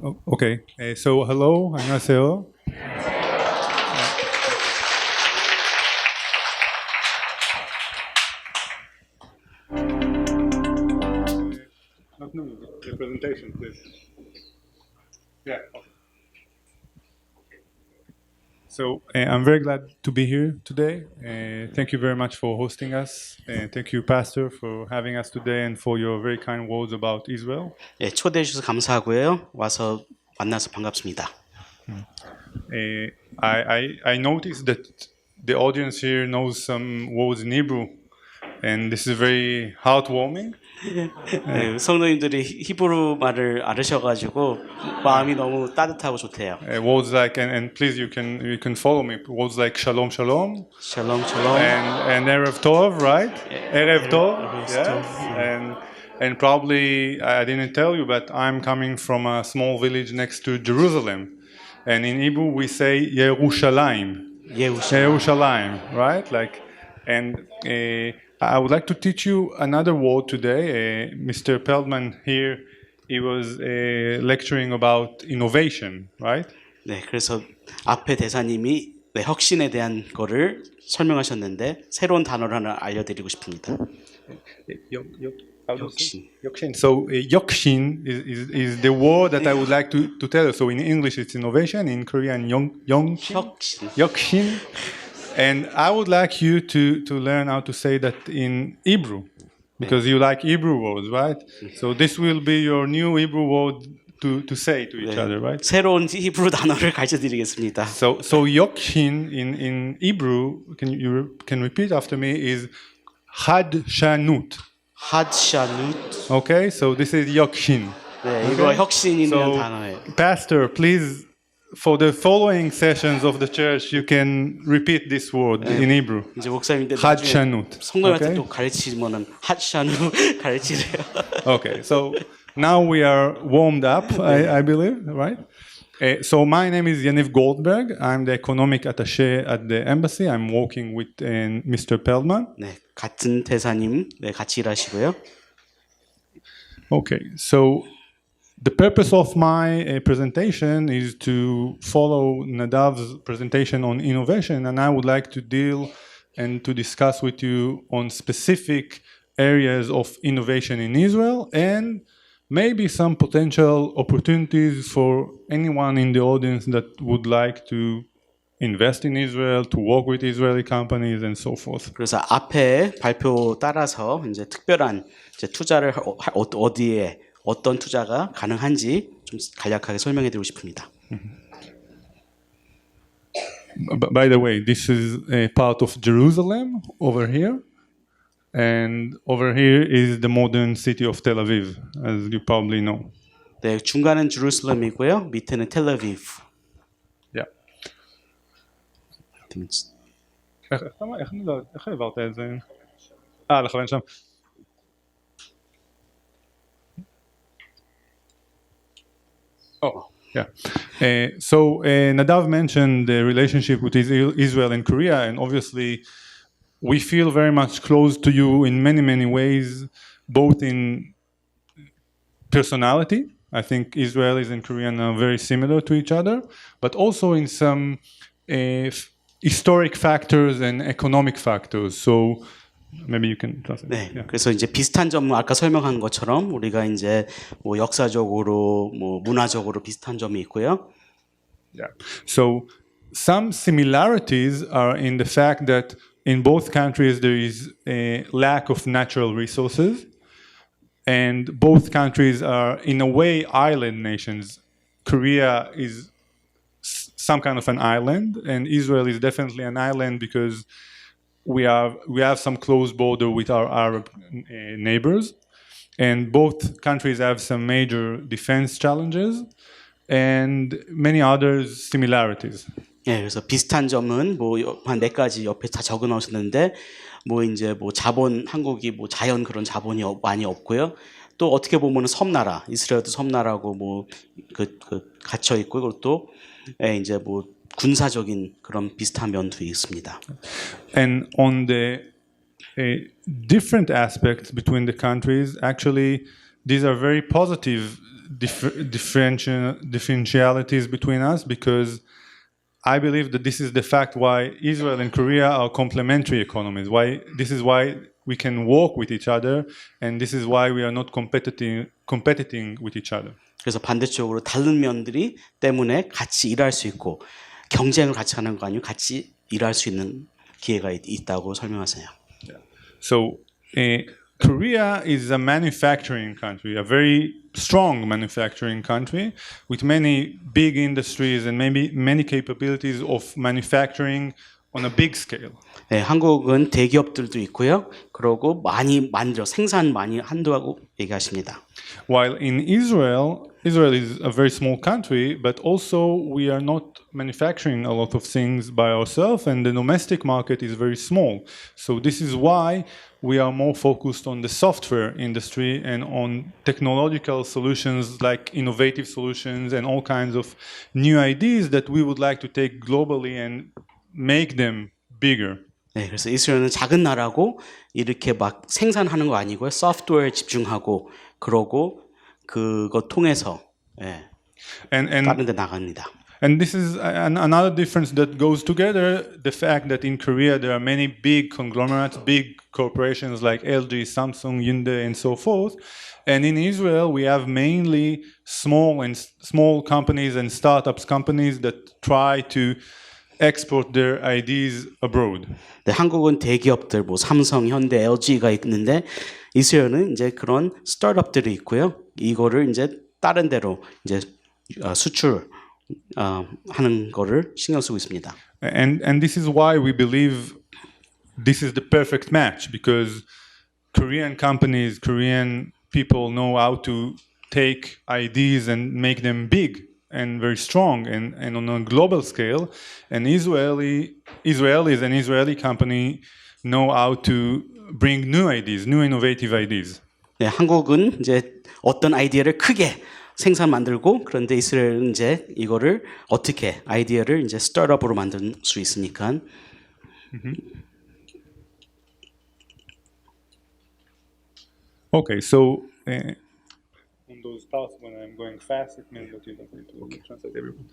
Okay. So hello, 안녕하세요. The presentation, please. Yeah. So I'm very glad to be here today. Thank you very much for hosting us. Thank you, Pastor, for having us today and for your very kind words about Israel. 예, 초대해 주셔서 감사하고요. 와서 만나서 반갑습니다. I noticed that the audience here knows some words in Hebrew, and this is very heartwarming. 네, 성도님들이 히브리 말을 알으셔가지고 마음이 너무 따뜻하고 좋대요. Words like and please you can follow me. Words like shalom shalom 샬롬 샬롬. and erev tov, right? Erev tov, yes. And probably I didn't tell you, but I'm coming from a small village next to Jerusalem, and in Hebrew we say Yerushalayim. Yerushalayim, right? Like, and I would like to teach you another word today. Mr. Peldman here, he was lecturing about innovation, right? 네, 그래서 앞에 대사님이 네, 혁신에 대한 거를 설명하셨는데 새로운 단어를 하나 알려드리고 싶습니다. 혁신. So yokshin is the word that I would like to tell you. So in English it's innovation, in Korean 혁신. yokshin. And I would like you to learn how to say that in Hebrew, because you like Hebrew words, right? So this will be your new Hebrew word to say to each other, right? 새로운 히브리 단어를 가르쳐드리겠습니다. So yokshin in Hebrew, can repeat after me, is hadshanut. 하드샤누트. Okay, so this is yokshin. 네, 이거 혁신 있는 So, 단어예요. Pastor, please, for the following sessions of the church, you can repeat this word in Hebrew. 이제 목사님들 하드샤누트. 성도님한테 Okay? 또 가르치면은 하드샤누 가르치래요. Okay, so now we are warmed up, I believe, right? So my name is Yaniv Goldberg. I'm the economic attaché at the embassy. I'm working with Mr. Peldman. 네, 같은 대사님 네, 같이 일하시고요. Okay, so the purpose of my presentation is to follow Nadav's presentation on innovation, and I would like to deal and to discuss with you on specific areas of innovation in Israel and maybe some potential opportunities for anyone in the audience that would like to invest in Israel, to work with Israeli companies and so forth. 그래서 앞에 발표 따라서 이제 특별한 이제 투자를 어디에 어떤 투자가 가능한지 좀 간략하게 설명해 드리고 싶습니다. By the way, this is a part of Jerusalem over here. And over here is the modern city of Tel Aviv, as you probably know. 네, 중간은 제루살렘이고요. 밑에는 텔아비브. Yeah. איך העברת את זה? לכוון שם. Oh, yeah. So Nadav mentioned the relationship with Israel and Korea, and obviously we feel very much close to you in many, many ways, both in personality. I think Israelis and Koreans are very similar to each other, but also in some historic factors and economic factors. So maybe you can translate. 네, Yeah. 그래서 이제 비슷한 점은 아까 설명한 것처럼 우리가 이제 뭐 역사적으로 뭐 문화적으로 비슷한 점이 있고요. Yeah. So some similarities are in the fact that in both countries there is a lack of natural resources, and both countries are in a way island nations. Korea is some kind of an island, and Israel is definitely an island because we have some close border with our Arab neighbors, and both countries have some major defense challenges and many other similarities. 예, 그래서 비슷한 점은 뭐 한 네 가지 옆에 다 적어 놓으셨는데 뭐 이제 뭐 자본 한국이 뭐 자연 그런 자본이 많이 없고요. 또 어떻게 보면은 섬나라 이스라엘도 섬나라고 뭐 그 갇혀 있고 그리고 또 예, 이제 뭐 군사적인 그런 비슷한 면도 있습니다. And on the different aspects between the countries, actually, these are very positive differentialities between us, because I believe that this is the fact why Israel and Korea are complementary economies. This is why we can work with each other, and this is why we are not competing with each other. 그래서 반대쪽으로 다른 면들이 때문에 같이 일할 수 있고 경쟁을 같이 하는 거 아니고 같이 일할 수 있는 기회가 있다고 설명하세요. So Korea is a manufacturing country, a very strong manufacturing country with many big industries and maybe many capabilities of manufacturing on a big scale. 네, 한국은 대기업들도 있고요. 그러고 많이 생산 많이 한다고 얘기하십니다. While in Israel is a very small country, but also we are not manufacturing a lot of things by ourselves, and the domestic market is very small. So this is why we are more focused on the software industry and on technological solutions like innovative solutions and all kinds of new ideas that we would like to take globally and make them bigger. 네, 그래서 이스라엘은 작은 나라고 이렇게 막 생산하는 거 아니고요. 소프트웨어에 집중하고 그러고 그거 통해서 다른 데 나갑니다. And this is another difference that goes together, the fact that in Korea there are many big conglomerates, big corporations like LG, Samsung, Hyundai, and so forth. And in Israel we have mainly small companies and startups companies that try to export their ideas abroad. 네, 한국은 대기업들 뭐 삼성, 현대, LG가 있는데 이스라엘은 이제 그런 스타트업들이 있고요. 이거를 이제 다른 데로 이제 수출 하는 거를 신경 쓰고 있습니다. And this is why we believe this is the perfect match, because Korean companies, Korean people know how to take ideas and make them big and very strong and on a global scale, and Israelis and Israeli company know how to bring new ideas, new innovative ideas. 네, 한국은 이제 어떤 아이디어를 크게 생산 만들고 그런데 이스라엘은 이제 이거를 어떻게 아이디어를 이제 스타트업으로 만들 수 있으니까. Okay, so on those parts when I'm going fast, it means that you don't need to translate everyone.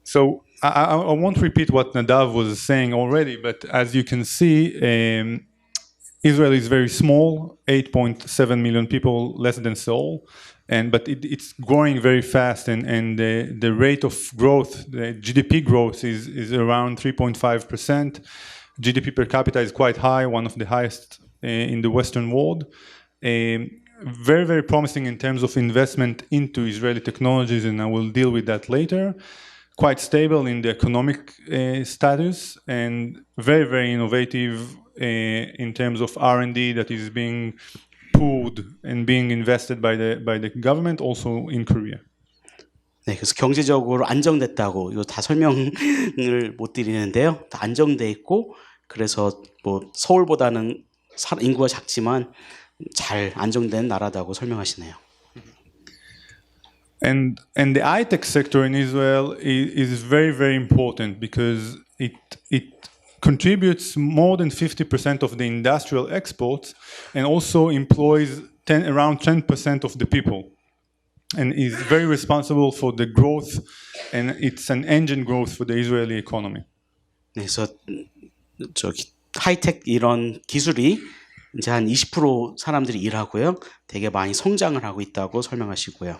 So I won't repeat what Nadav was saying already, but as you can see, Israel is very small, 8.7 million people, less than Seoul, but it's growing very fast, and the rate of growth, the GDP growth is around 3.5%. GDP per capita is quite high, one of the highest in the Western world. Very, very promising in terms of investment into Israeli technologies, and I will deal with that later. Quite stable in the economic status, and very, very innovative in terms of R&D that is being pooled and being invested by the government, also in Korea. 네, 그래서 경제적으로 안정됐다고 이거 다 설명을 못 드리는데요. 다 안정돼 있고 그래서 뭐 서울보다는 인구가 작지만 잘 안정된 나라다고 설명하시네요. And the high-tech sector in Israel is very, very important because it contributes more than 50% of the industrial exports and also employs around 10% of the people, and is very responsible for the growth, and it's an engine growth for the Israeli economy. 그래서 저기 하이텍 이런 기술이 이제 한 20% 사람들이 일하고요. 되게 많이 성장을 하고 있다고 설명하시고요.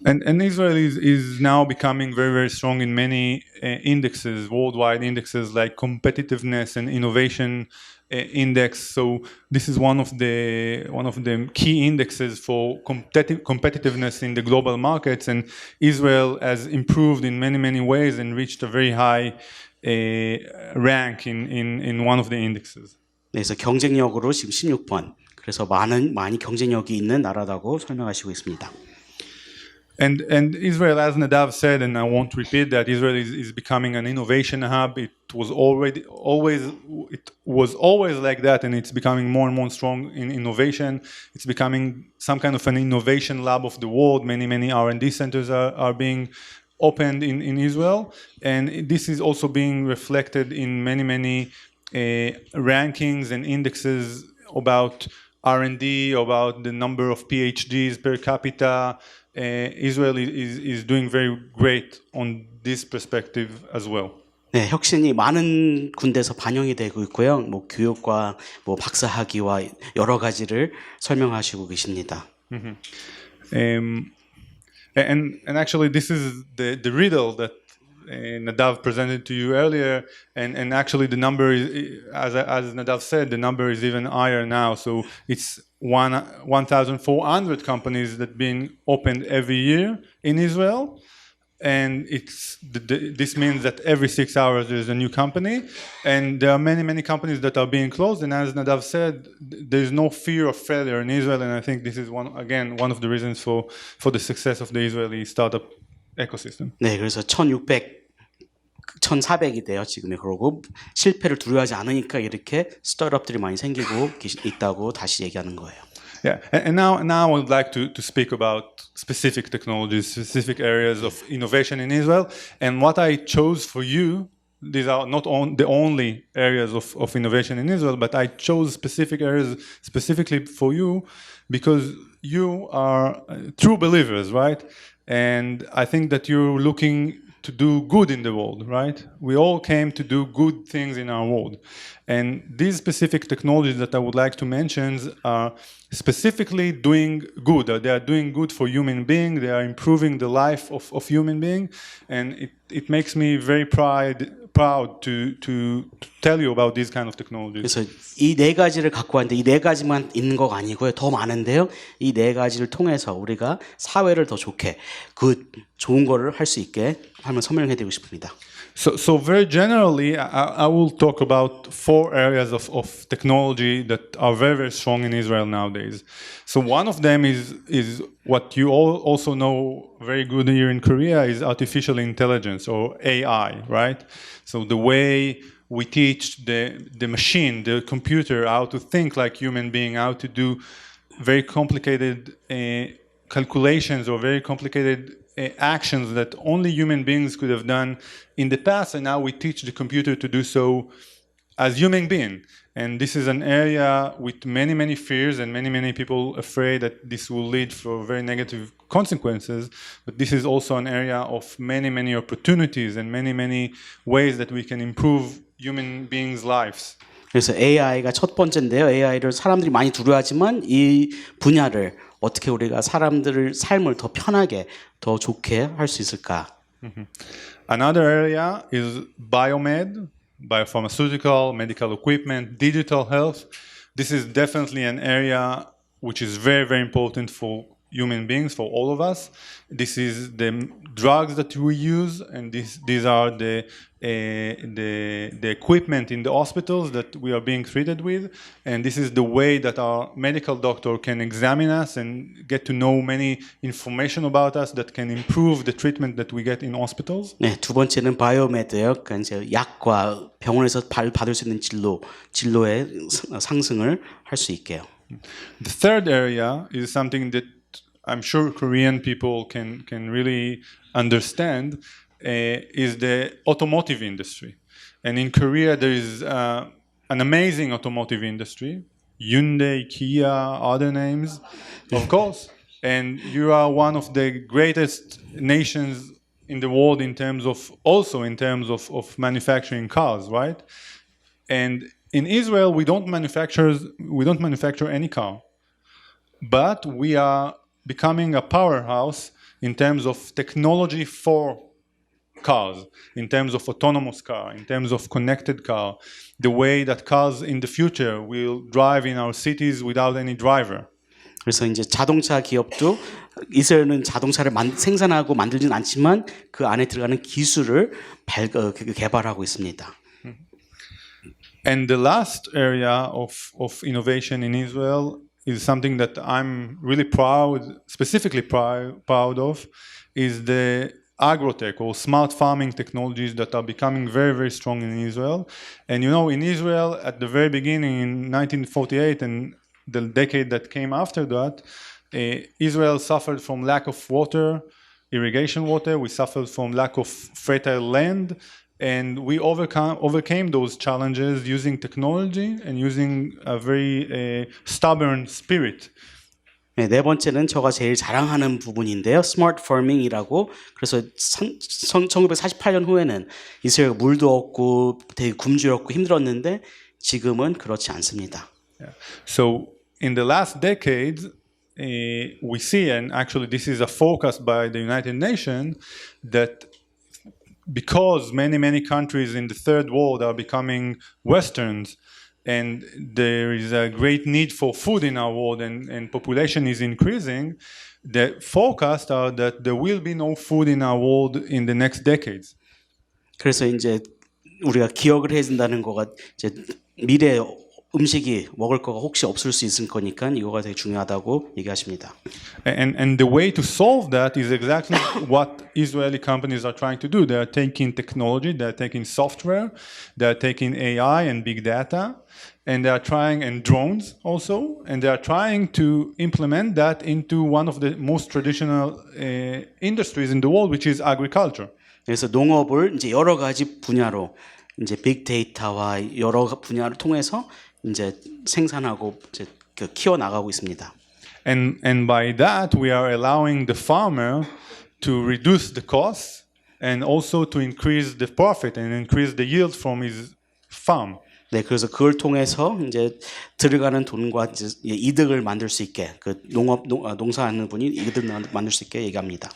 And Israel is now becoming very, very strong in many indexes, worldwide indexes like competitiveness and innovation index. So this is one of the key indexes for competitiveness in the global markets. And Israel has improved in many, many ways and reached a very high rank in one of the indexes. 그래서 경쟁력으로 지금 16번. 그래서 많이 경쟁력이 있는 나라라고 설명하시고 있습니다. And Israel, as Nadav said, and I won't repeat that, Israel is becoming an innovation hub. It was always like that, and it's becoming more and more strong in innovation. It's becoming some kind of an innovation lab of the world. Many R&D centers are being opened in Israel, and this is also being reflected in many rankings and indexes about R&D, about the number of PhDs per capita. Israel is doing very great on this perspective as well. 네, 혁신이 많은 군데서 반영이 되고 있고요. 뭐 교육과 뭐 박사학위와 여러 가지를 설명하시고 계십니다. And actually, this is the riddle that Nadav presented to you earlier, and actually the number is, as Nadav said, the number is even higher now. So it's 1,400 companies that being opened every year in Israel, and this means that every 6 hours there's a new company, and there are many companies that are being closed. And as Nadav said, there's no fear of failure in Israel, and I think this is one of the reasons for the success of the Israeli startup ecosystem. 네, 그래서 1,400이 돼요 지금이. 그러고 실패를 두려워하지 않으니까 이렇게 스타트업들이 많이 생기고 있다고 다시 얘기하는 거예요. Yeah, and now I would like to speak about specific technologies, specific areas of innovation in Israel, and what I chose for you. These are not the only areas of innovation in Israel, but I chose specific areas specifically for you because you are true believers, right? And I think that you're looking to do good in the world, right? We all came to do good things in our world. And these specific technologies that I would like to mention are specifically doing good. They are doing good for human beings. They are improving the life of human beings. And it makes me very proud to tell you about these kind of technologies. 그래서 이 네 가지를 갖고 왔는데 이 네 가지만 있는 거 아니고요. 더 많은데요. 이 네 가지를 통해서 우리가 사회를 더 좋게 좋은 거를 할 수 있게 한번 설명해 드리고 싶습니다. So very generally, I will talk about 4 areas of technology that are very strong in Israel nowadays. So one of them is what you all also know very good here in Korea is artificial intelligence or AI, right? So the way we teach the machine, the computer, how to think like human being, how to do very complicated calculations or very complicated actions that only human beings could have done in the past, and now we teach the computer to do so as human being. And this is an area with many fears and many people afraid that this will lead for very negative consequences. But this is also an area of many opportunities and many ways that we can improve human beings' lives. 그래서 AI가 첫 번째인데요. AI를 사람들이 많이 두려워하지만 이 분야를 어떻게 우리가 사람들의 삶을 더 편하게, 더 좋게 할 수 있을까? Another area is biomed, biopharmaceutical, medical equipment, digital health. This is definitely an area which is very important for human beings, for all of us. This is the drugs that we use, and these are the equipment in the hospitals that we are being treated with, and this is the way that our medical doctor can examine us and get to know many information about us that can improve the treatment that we get in hospitals. 네, 두 번째는 바이오메드예요. 그러니까 이제 약과 병원에서 받을 수 있는 진로의 상승을 할 수 있게요. The third area is something that I'm sure Korean people can really understand, is the automotive industry. And in Korea, there is an amazing automotive industry, Hyundai, Kia, other names, of course. And you are one of the greatest nations in the world in terms of manufacturing cars, right? And in Israel, we don't manufacture any car, but we are becoming a powerhouse in terms of technology for cars, in terms of autonomous car, in terms of connected car, the way that cars in the future will drive in our cities without any driver. 그래서 이제 자동차 기업도 이스라엘은 자동차를 생산하고 만들지는 않지만 그 안에 들어가는 기술을 개발하고 있습니다. And the last area of innovation in Israel is something that I'm really specifically proud of, is the agrotech or smart farming technologies that are becoming very strong in Israel. And you know, in Israel, at the very beginning in 1948 and the decade that came after that, Israel suffered from lack of water, irrigation water. We suffered from lack of fertile land. and we overcame those challenges using technology and using a very stubborn spirit. 네 번째는 제가 제일 자랑하는 부분인데요. 스마트 파밍이라고. 그래서 1948년 후에는 이스라엘 물도 없고 되게 굶주렸고 힘들었는데 지금은 그렇지 않습니다. Yeah. So in the last decades, we see, and actually this is a focus by the United Nations, that because many countries in the third world are becoming Westerns, and there is a great need for food in our world, and population is increasing, the forecasts are that there will be no food in our world in the next decades. 그래서 이제 우리가 기억을 해야 된다는 거가 이제 미래 음식이 먹을 거가 혹시 없을 수 있을 거니까 이거가 되게 중요하다고 얘기하십니다. And the way to solve that is exactly what Israeli companies are trying to do. They are taking technology, they are taking software, they are taking AI and big data, and they are trying, and drones also, and they are trying to implement that into one of the most traditional industries in the world, which is agriculture. 그래서 농업을 이제 여러 가지 분야로 이제 빅데이터와 여러 분야를 통해서 이제 생산하고 이제 키워 나가고 있습니다. And by that we are allowing the farmer to reduce the costs and also to increase the profit and increase the yield from his farm. 네, 그래서 그걸 통해서 이제 들어가는 돈과 이제 이득을 만들 수 있게 그 농사하는 분이 이득을 만들 수 있게 얘기합니다.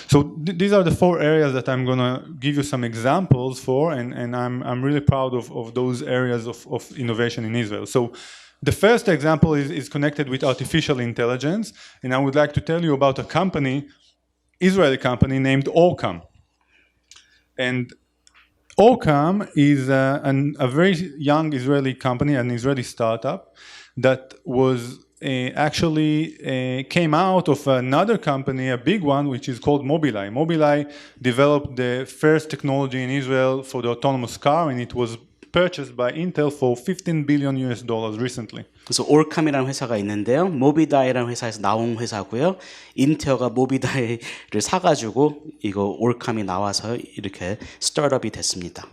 So these are the four areas that I'm going to give you some examples for, and I'm really proud of those areas of innovation in Israel. So the first example is connected with artificial intelligence, and I would like to tell you about a company, Israeli company named Orcam. And Orcam is a very young Israeli company, an Israeli startup that was actually came out of another company, a big one, which is called Mobileye. Mobileye developed the first technology in Israel for the autonomous car, and it was purchased by Intel for $15 billion recently. 그래서 올캄이라는 회사가 있는데요. 모비다이라는 회사에서 나온 회사고요. 인텔가 모비다이를 사가지고 이거 올캄이 나와서 이렇게 스타트업이 됐습니다.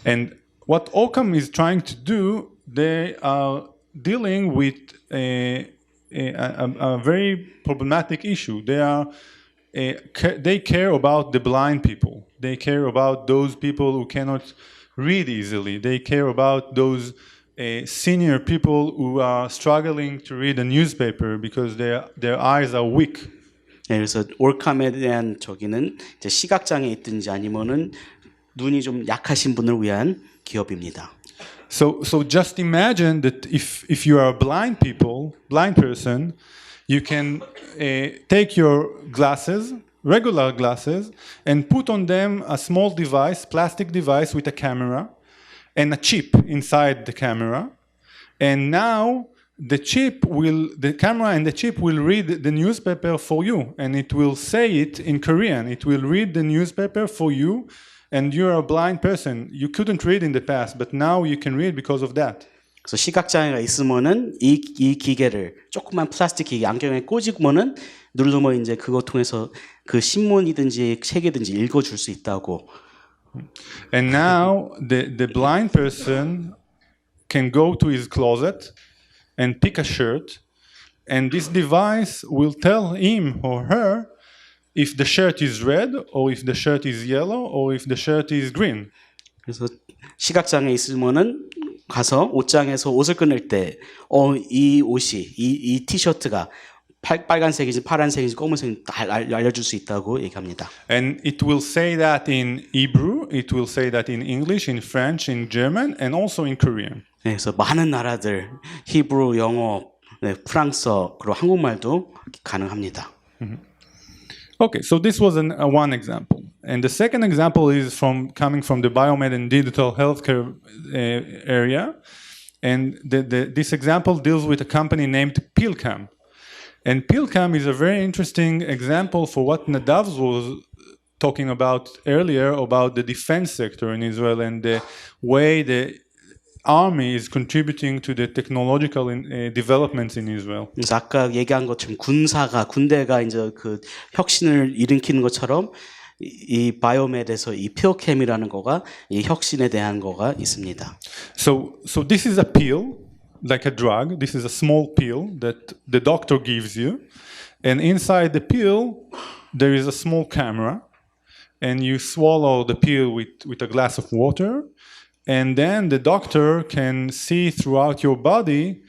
And what Orcam is trying to do, they are dealing with a very problematic issue. They care about the blind people. They care about those people who cannot read easily. They care about those senior people who are struggling to read a newspaper because their eyes are weak. 네, 그래서 올캄에 대한 저기는 이제 시각장애 있든지 아니면은 눈이 좀 약하신 분을 위한 기업입니다. So just imagine that if you are a blind person, you can take your glasses, regular glasses, and put on them a small device, plastic device with a camera and a chip inside the camera. And now the camera and the chip will read the newspaper for you, and it will say it in Korean. It will read the newspaper for you. And you're a blind person. You couldn't read in the past, but now you can read because of that. 그래서 시각장애가 있으면은 이 기계를 조그만 플라스틱 기계 안경에 꽂으면은 누르면 이제 그거 통해서 그 신문이든지 책이든지 읽어줄 수 있다고. And now the blind person can go to his closet and pick a shirt, and this device will tell him or her if the shirt is red, or if the shirt is yellow, or if the shirt is green. 그래서 시각장애 있으면은 가서 옷장에서 옷을 꺼낼 때, 이 옷이 이 티셔츠가 빨간색인지 파란색인지 검은색인지 다 알려줄 수 있다고 얘기합니다. And it will say that in Hebrew, it will say that in English, in French, in German, and also in Korean. 네, 그래서 많은 나라들 히브리, 영어, 프랑스어 그리고 한국말도 가능합니다. Okay, so this was one example. And the second example is coming from the biomed and digital healthcare area. And this example deals with a company named Pilcam. And Pilcam is a very interesting example for what Nadav was talking about earlier about the defense sector in Israel and the way the army is contributing to the technological developments in Israel. 그래서 아까 얘기한 것처럼 군대가 이제 그 혁신을 일으키는 것처럼 이 바이오메드에서 이 피오캠이라는 거가 이 혁신에 대한 거가 있습니다. So this is a pill, like a drug. This is a small pill that the doctor gives you, and inside the pill there is a small camera, and you swallow the pill with a glass of water, and then the doctor can see throughout your body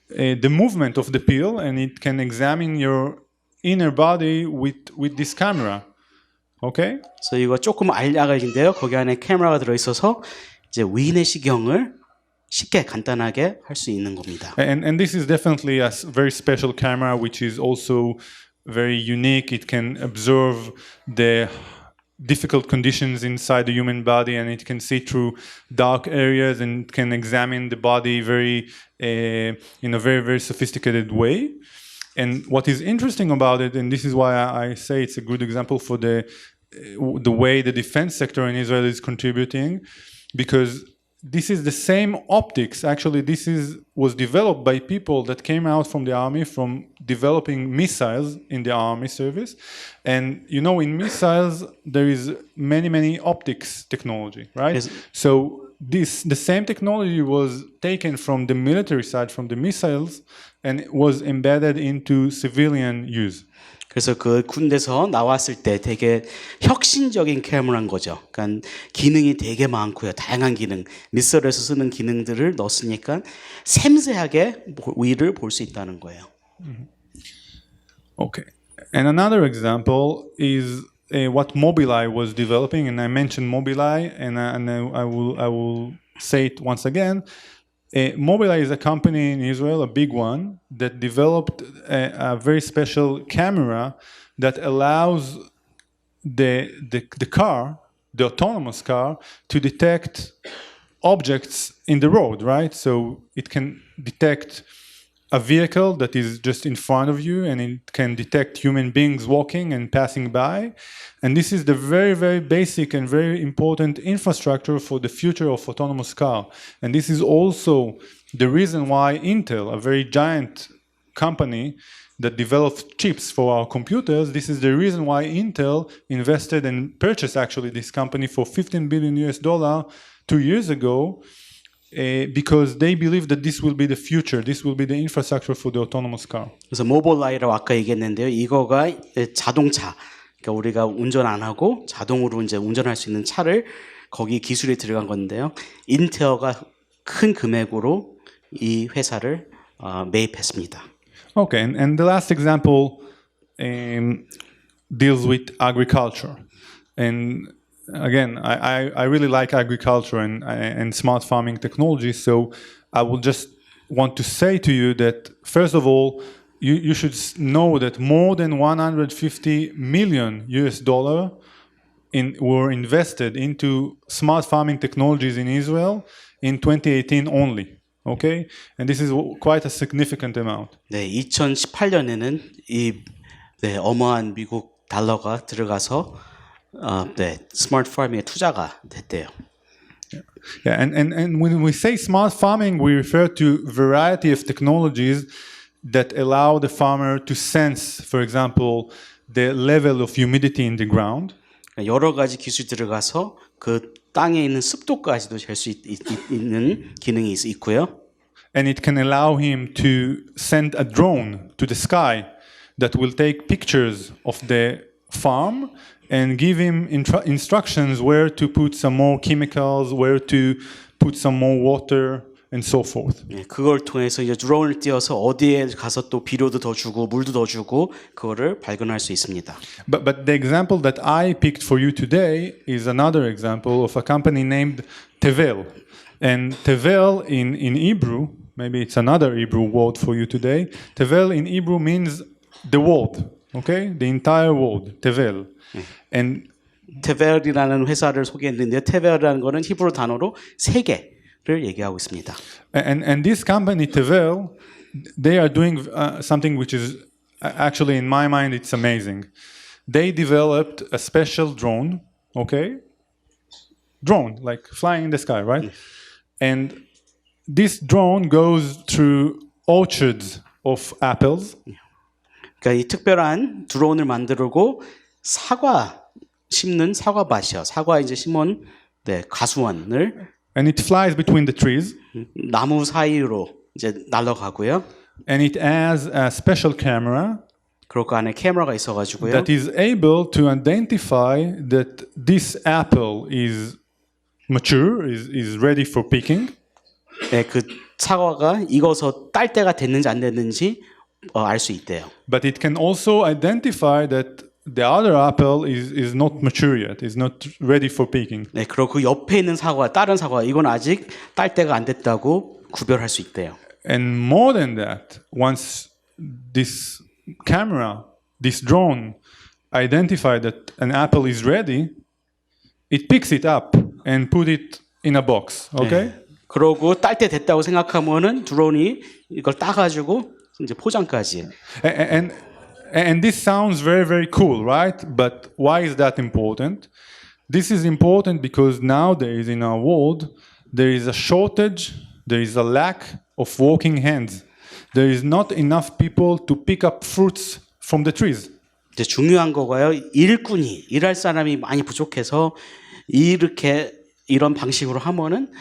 the movement of the pill, and it can examine your inner body with this camera. Okay? 그래서 이거 조금 알약인데요. 거기 안에 카메라가 들어 있어서 이제 위내시경을 쉽게 간단하게 할 수 있는 겁니다. And this is definitely a very special camera, which is also very unique. It can observe the difficult conditions inside the human body, and it can see through dark areas, and it can examine the body in a very, very sophisticated way. And what is interesting about it, and this is why I say it's a good example for the way the defense sector in Israel is contributing, because this is the same optics. Actually, was developed by people that came out from the army, from developing missiles in the army service. And you know, in missiles there is many optics technology, right? Yes. So the same technology was taken from the military side, from the missiles, and it was embedded into civilian use. 그래서 그 군대에서 나왔을 때 되게 혁신적인 카메라인 거죠. 그러니까 기능이 되게 많고요. 다양한 기능, 미설에서 쓰는 기능들을 넣었으니까 섬세하게 위를 볼 수 있다는 거예요. Okay. And another example is what Mobileye was developing, and I mentioned Mobileye, and I will say it once again. Mobileye is a company in Israel, a big one, that developed a very special camera that allows the car, the autonomous car, to detect objects in the road, right? So it can detect a vehicle that is just in front of you, and it can detect human beings walking and passing by. And this is the very, very basic and very important infrastructure for the future of autonomous car. And this is also the reason why Intel, a very giant company that develops chips for our computers, this is the reason why Intel invested and purchased actually this company for $15 billion 2 years ago, because they believe that this will be the future. This will be the infrastructure for the autonomous car. 그래서 모빌라이라고 아까 얘기했는데요. 이거가 자동차, 그러니까 우리가 운전 안 하고 자동으로 이제 운전할 수 있는 차를 거기 기술이 들어간 건데요. 인텔가 큰 금액으로 이 회사를 매입했습니다. Okay, and the last example deals with agriculture. And again, I really like agriculture and smart farming technology, so I will just want to say to you that, first of all, you should know that more than $150 million were invested into smart farming technologies in Israel in 2018 only. Okay? And this is quite a significant amount. 네, 2018년에는 이 어마한 미국 달러가 들어가서 스마트 파밍에 투자가 됐대요. Yeah, and when we say smart farming, we refer to variety of technologies that allow the farmer to sense, for example, the level of humidity in the ground. 여러 가지 기술이 들어가서 그 땅에 있는 습도까지도 잴 수 있는 기능이 있고요. And it can allow him to send a drone to the sky that will take pictures of the farm and give him instructions where to put some more chemicals, where to put some more water, and so forth. 네, 그걸 통해서 이제 드론을 띄워서 어디에 가서 또 비료도 더 주고 물도 더 주고 그거를 발견할 수 있습니다. But the example that I picked for you today is another example of a company named Tevel. And Tevel in Hebrew, maybe it's another Hebrew word for you today. Tevel in Hebrew means the world, okay? The entire world, Tevel. And 테벨이라는 회사를 소개했는데 테벨이라는 거는 히브리 단어로 세계를 얘기하고 있습니다. And this company Tevel, they are doing something which is actually, in my mind, it's amazing. They developed a special drone, okay? Drone, like flying in the sky, right? And this drone goes through orchards of apples. 그러니까 이 특별한 드론을 만들고 사과 심는 사과밭이요. 사과 이제 심은 가수원을 and it flies between the trees, 나무 사이로 이제 날아가고요. and it has a special camera 그리고 그 안에 카메라가 있어가지고요. that is able to identify that this apple is mature, is ready for picking. 네, 그 사과가 익어서 딸 때가 됐는지 안 됐는지 알 수 있대요. But it can also identify that the other apple is not mature yet, is not ready for picking. 네, 그리고 그 옆에 있는 사과, 다른 사과, 이건 아직 딸 때가 안 됐다고 구별할 수 있대요. And more than that, once this camera, this drone, identify that an apple is ready, it picks it up and put it in a box. Okay? 네. 그러고 딸 때 됐다고 생각하면은 드론이 이걸 따가지고 이제 포장까지. And this sounds very, very cool, right? But why is that important? This is important because nowadays in our world, there is a shortage, there is a lack of working hands. There is not enough people to pick up fruits from the trees. 이제 중요한 거가요. 일꾼이, 일할 사람이 많이 부족해서 이런 방식으로 하면은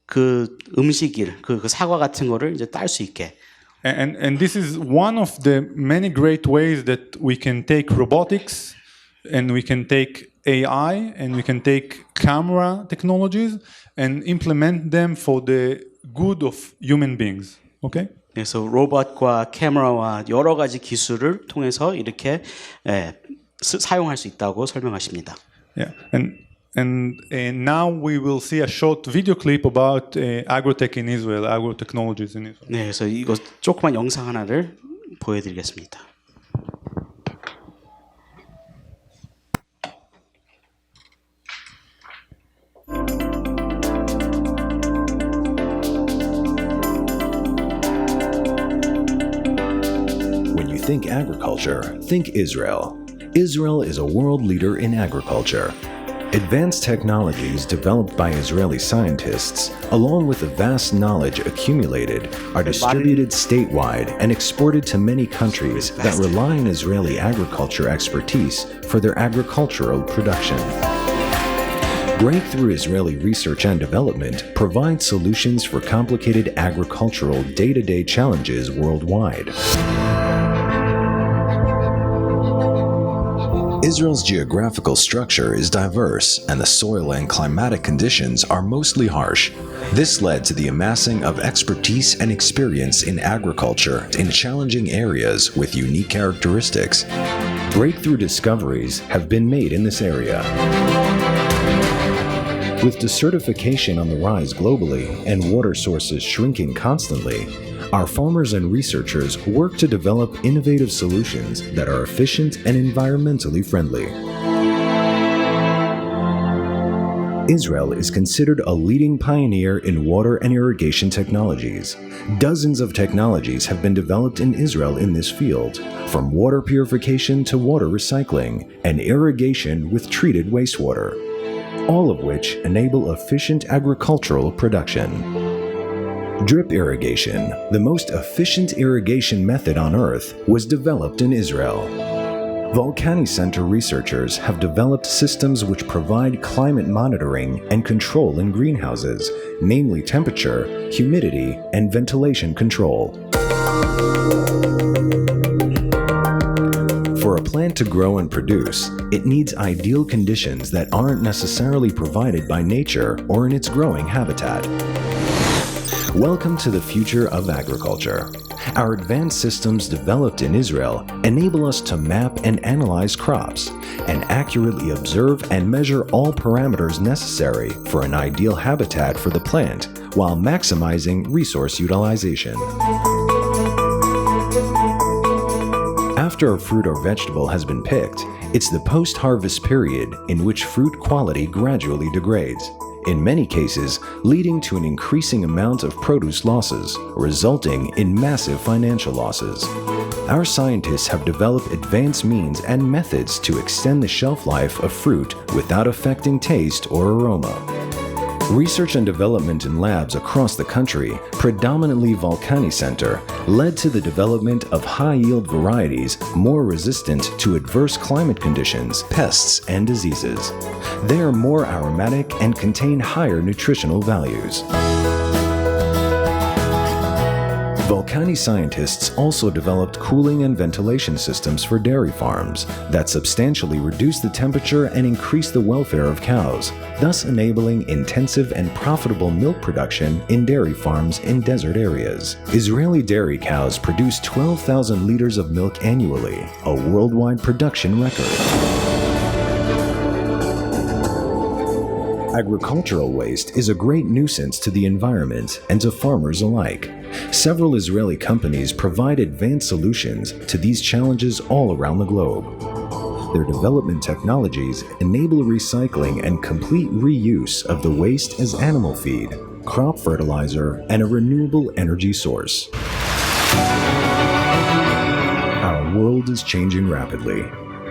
그 음식일, 그 사과 같은 거를 이제 딸 수 있게. And this is one of the many great ways that we can take robotics and we can take AI and we can take camera technologies and implement them for the good of human beings. Okay? 그래서 로봇과 카메라와 여러 가지 기술을 통해서 이렇게 사용할 수 있다고 설명하십니다. Yeah. And now we will see a short video clip about agrotech in Israel, agrotechnologies in Israel. 네, 그래서 이거 조그만 영상 하나를 보여드리겠습니다. When you think agriculture, think Israel. Israel is a world leader in agriculture. Advanced technologies developed by Israeli scientists, along with the vast knowledge accumulated, are distributed statewide and exported to many countries that rely on Israeli agriculture expertise for their agricultural production. Breakthrough Israeli research and development provides solutions for complicated agricultural day-to-day challenges worldwide. Israel's geographical structure is diverse, and the soil and climatic conditions are mostly harsh. This led to the amassing of expertise and experience in agriculture in challenging areas with unique characteristics. Breakthrough discoveries have been made in this area. With desertification on the rise globally and water sources shrinking constantly, our farmers and researchers work to develop innovative solutions that are efficient and environmentally friendly. Israel is considered a leading pioneer in water and irrigation technologies. Dozens of technologies have been developed in Israel in this field, from water purification to water recycling and irrigation with treated wastewater, all of which enable efficient agricultural production. Drip irrigation, the most efficient irrigation method on Earth, was developed in Israel. Volcani Center researchers have developed systems which provide climate monitoring and control in greenhouses, namely temperature, humidity, and ventilation control. For a plant to grow and produce, it needs ideal conditions that aren't necessarily provided by nature or in its growing habitat. Welcome to the future of agriculture. Our advanced systems developed in Israel enable us to map and analyze crops and accurately observe and measure all parameters necessary for an ideal habitat for the plant while maximizing resource utilization. After a fruit or vegetable has been picked, it's the post-harvest period in which fruit quality gradually degrades, in many cases leading to an increasing amount of produce losses, resulting in massive financial losses. Our scientists have developed advanced means and methods to extend the shelf life of fruit without affecting taste or aroma. Research and development in labs across the country, predominantly Volcani Center, led to the development of high-yield varieties more resistant to adverse climate conditions, pests, and diseases. They are more aromatic and contain higher nutritional values. Volcani scientists also developed cooling and ventilation systems for dairy farms that substantially reduce the temperature and increase the welfare of cows, thus enabling intensive and profitable milk production in dairy farms in desert areas. Israeli dairy cows produce 12,000 liters of milk annually, a worldwide production record. Agricultural waste is a great nuisance to the environment and to farmers alike. Several Israeli companies provide advanced solutions to these challenges all around the globe. Their development technologies enable recycling and complete reuse of the waste as animal feed, crop fertilizer, and a renewable energy source. Our world is changing rapidly.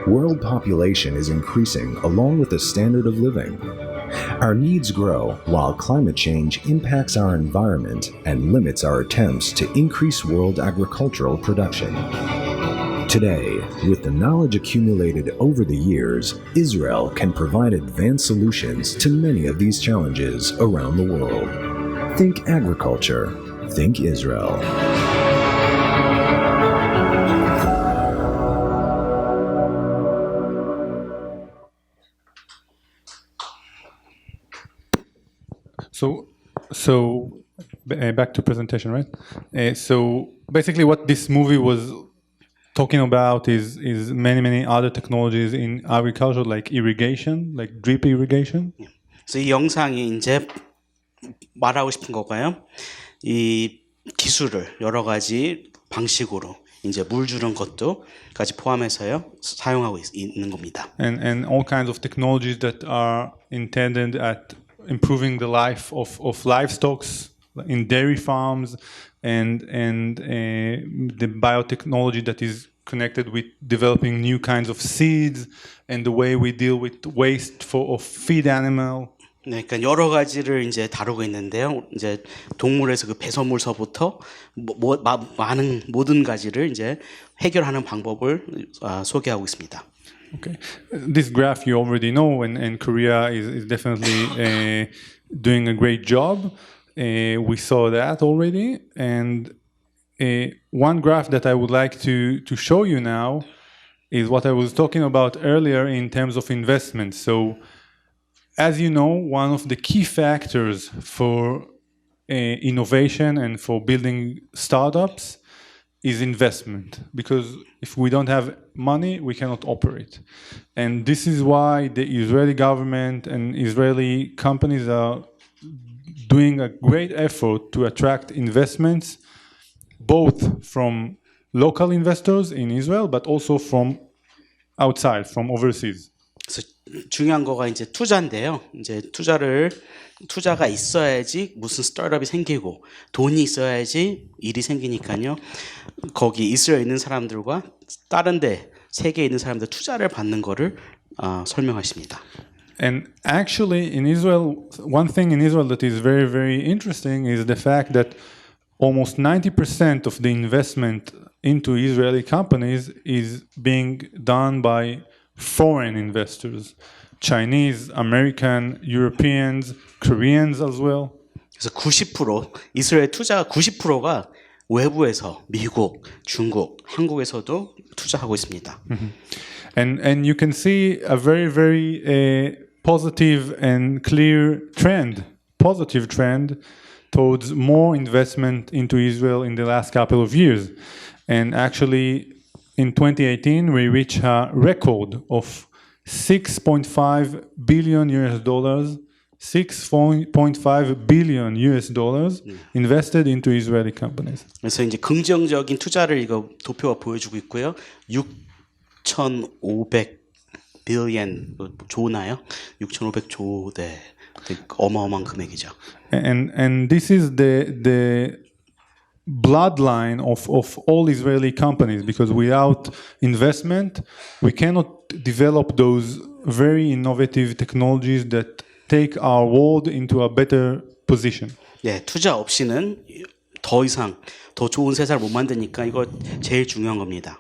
World population is increasing along with the standard of living. Our needs grow while climate change impacts our environment and limits our attempts to increase world agricultural production. Today, with the knowledge accumulated over the years, Israel can provide advanced solutions to many of these challenges around the world. Think agriculture, think Israel. Back to presentation, right? So basically what this movie was talking about is many other technologies in agriculture, like irrigation, like drip irrigation. 그래서 이 영상이 이제 말하고 싶은 거가요. 이 기술을 여러 가지 방식으로 이제 물 주는 것도까지 포함해서요 사용하고 있는 겁니다. And all kinds of technologies that are intended at improving the life of livestock in dairy farms and the biotechnology that is connected with developing new kinds of seeds and the way we deal with waste of feed animal. 네, 그러니까 여러 가지를 이제 다루고 있는데요. 이제 동물에서 그 배설물서부터 많은 모든 가지를 이제 해결하는 방법을 소개하고 있습니다. Okay, this graph you already know, and Korea is definitely doing a great job. We saw that already, and one graph that I would like to show you now is what I was talking about earlier in terms of investment. So, as you know, one of the key factors for innovation and for building startups is investment, because if we don't have money, we cannot operate. And this is why the Israeli government and Israeli companies are doing a great effort to attract investments, both from local investors in Israel, but also from outside, from overseas. 그래서 중요한 거가 이제 투자인데요. 이제 투자가 있어야지 무슨 스타트업이 생기고 돈이 있어야지 일이 생기니까요. 거기 이스라엘에 있는 사람들과 다른 데 세계에 있는 사람들 투자를 받는 거를 설명하십니다. And actually in Israel, one thing in Israel that is very interesting is the fact that almost 90% of the investment into Israeli companies is being done by foreign investors. Chinese, American, Europeans, Koreans as well. 그래서 90% 이스라엘 투자가 90%가 외부에서 미국, 중국, 한국에서도 투자하고 있습니다. And you can see a very positive and clear positive trend towards more investment into Israel in the last couple of years. And actually in 2018 we reached a record of $6.5 billion $6.5 billion invested into Israeli companies. 그래서 이제 긍정적인 투자를 이거 도표가 보여주고 있고요. 6,500 빌리언 조나요? 6,500조 네. 어마어마한 금액이죠. And this is the bloodline of all Israeli companies, because without investment we cannot develop those very innovative technologies that take our world into a better position. 네, 투자 없이는 더 이상 더 좋은 세상을 못 만드니까 이거 제일 중요한 겁니다.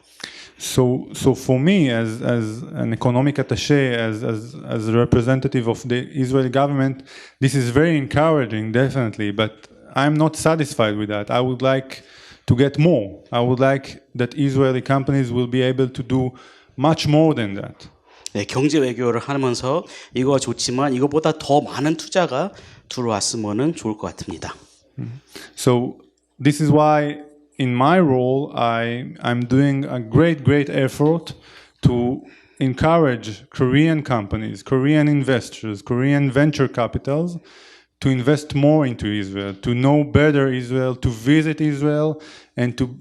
So for me, as an economic attaché, as a representative of the Israeli government, this is very encouraging, definitely. But I'm not satisfied with that. I would like to get more. I would like that Israeli companies will be able to do much more than that. 네, 경제 외교를 하면서 이거 좋지만 이거보다 더 많은 투자가 들어왔으면은 좋을 것 같습니다. So this is why in my role I'm doing a great effort to encourage Korean companies, Korean investors, Korean venture capitals to invest more into Israel, to know better Israel, to visit Israel, and to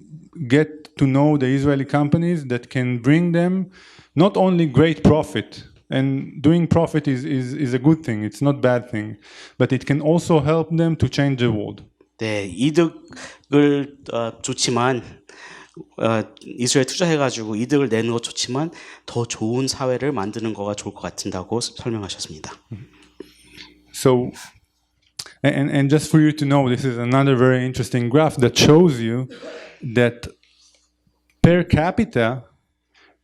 get to know the Israeli companies that can bring them not only great profit, and doing profit is a good thing, it's not a bad thing, but it can also help them to change the world. 네, 이득을 좋지만 이스라엘 투자해가지고 이득을 내는 것 좋지만 더 좋은 사회를 만드는 거가 좋을 것 같다고 설명하셨습니다. So, and just for you to know, this is another very interesting graph that shows you that per capita,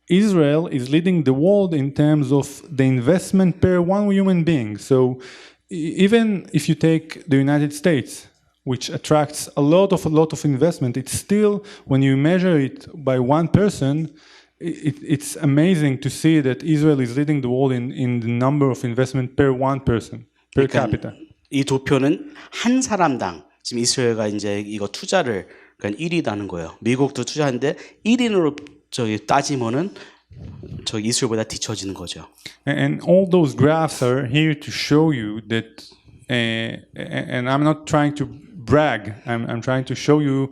Israel is leading the world in terms of the investment per one human being. So, even if you take the United States, which attracts a lot of investment, it's still, when you measure it by one person, it's amazing to see that Israel is leading the world in the number of investment per one person, per capita. 이 도표는 한 사람당 지금 이스라엘가 이제 이거 투자를 그러니까 1위라는 거예요. 미국도 투자하는데 1인으로 저기 따지면은 저 이스라엘보다 뒤처지는 거죠. And all those graphs are here to show you that, and I'm not trying to brag. I'm trying to show you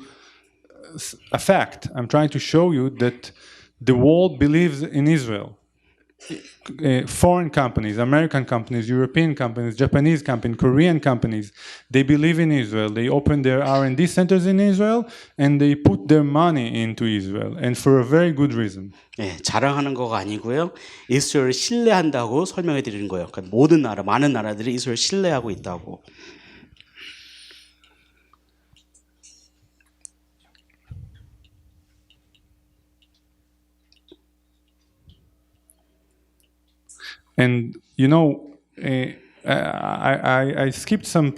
a fact. I'm trying to show you that the world believes in Israel. Foreign companies, American companies, European companies, Japanese companies, Korean companies, they believe in Israel. They open their R&D centers in Israel and they put their money into Israel, and for a very good reason. 네, 자랑하는 거가 아니고요. 이스라엘을 신뢰한다고 설명해 드리는 거예요. 그러니까 모든 나라, 많은 나라들이 이스라엘을 신뢰하고 있다고. And you know, I skipped some